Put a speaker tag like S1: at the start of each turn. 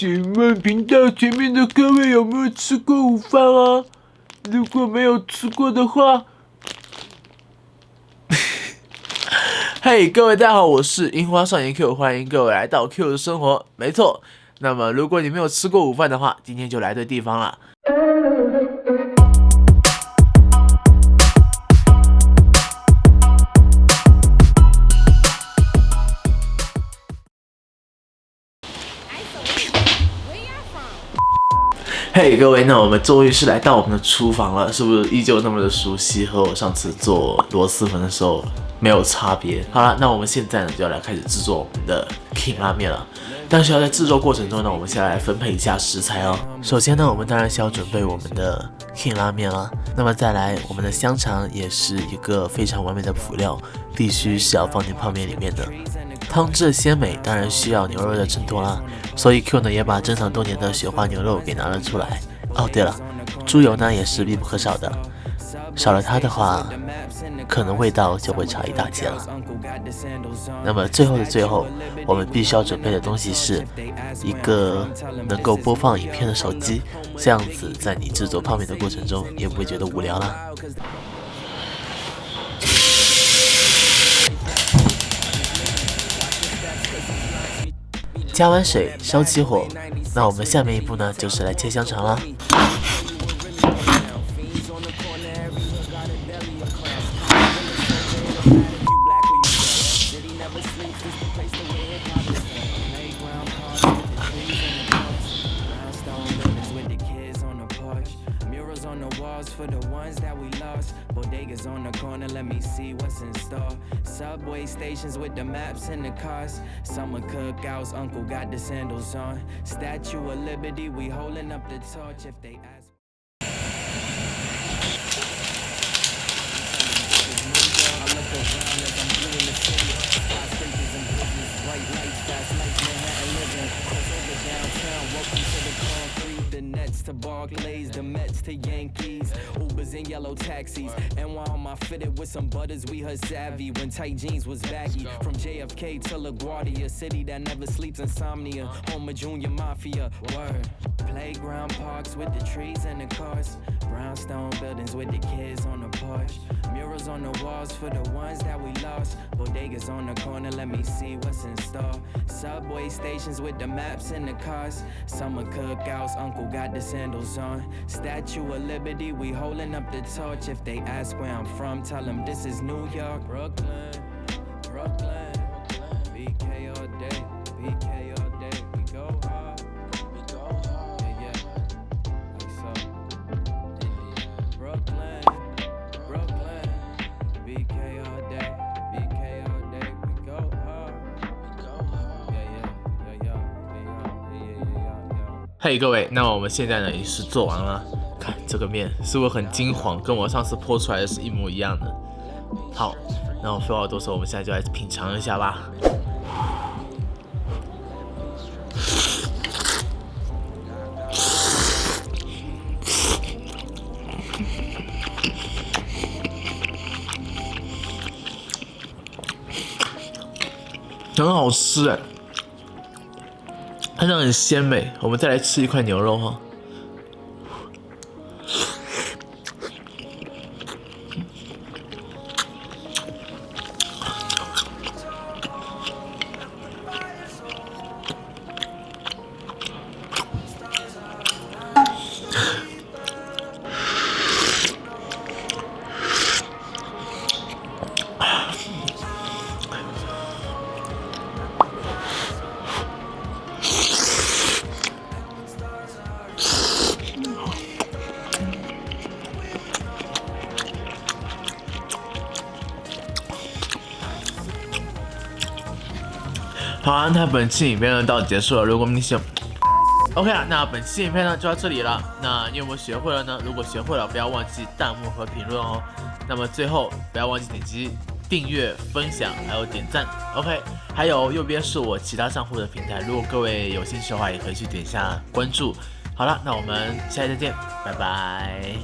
S1: 请问频道前面的各位有没有吃过午饭啊？如果没有吃过的话，嘿，各位大家好，我是樱花少年 Q， 欢迎各位来到 Q 的生活。没错，那么如果你没有吃过午饭的话，今天就来对地方了。嘿，各位，那我们终于是来到我们的厨房了，是不是依旧那么的熟悉，和我上次做螺蛳粉的时候没有差别？好了，那我们现在呢就要来开始制作我们的 King 拉面了。但是要在制作过程中呢，我们先来分配一下食材哦。首先呢，我们当然是要准备我们的 King 拉面了。那么再来，我们的香肠也是一个非常完美的辅料，必须是要放进泡面里面的。汤汁的鲜美当然需要牛肉的衬托啦，所以 Q 呢也把珍藏多年的雪花牛肉给拿了出来。哦，对了，猪油呢也是必不可少的，少了它的话，可能味道就会差一大截了。那么最后的最后，我们必须要准备的东西是一个能够播放影片的手机，这样子在你制作泡面的过程中也不会觉得无聊啦。加完水，烧起火。那我们下面一步呢，就是来切香肠啦。For the ones that we lost, bodegas on the corner, let me see what's in store. Subway stations with the maps and the cars. Summer cookouts, uncle got the sandals on. Statue of Liberty, we holding up the torch if they ask. I look around as I'm viewing the city. Skyscrapers and bridges, bright lights, fast lights, Manhattan living. Over downtown, welcome to the concrete. The Nets to Barclays, the Mets to Yankees. Ubers and yellow taxis. And while I'm fitted with some butters, we heard savvy when tight jeans was baggy. From JFK to LaGuardia, city that never sleeps, insomnia. Home of Junior Mafia, word. Playground parks with the trees and the cars. Brownstone buildings with the kids on the porch. Murals on the walls for the ones that we lost. Bodegas on the corner, let me see what's in store. Subway stations with the maps and the cars. Summer cookouts, uncle got the sandals on. Statue of Liberty, we holding up the torch. If they ask where I'm from, tell them this is New York, Brooklyn, Brooklyn. BK all day, BK all day. We go hard, we go hard. Yeah, yeah, like so. Brooklyn, Brooklyn. BK all day, BK all day. We go hard, we go hard. Yeah, yeah, yeah, yeah, yeah, yeah. 嘿，各位，那我们现在呢也是做完了。看这个面是不是很金黄，跟我上次泼出来的是一模一样的。好，那我废话多说，我们现在就来品尝一下吧。很好吃哎，它真的很鲜美。我们再来吃一块牛肉哈。好啊，那本期影片呢到结束了。如果你喜欢 ，OK 啊，那本期影片呢就到这里了。那你有没有学会了呢？如果学会了，不要忘记弹幕和评论哦。那么最后不要忘记点击订阅、分享还有点赞。OK， 还有右边是我其他账户的平台，如果各位有兴趣的话，也可以去点一下关注。好了，那我们下期再见，拜拜。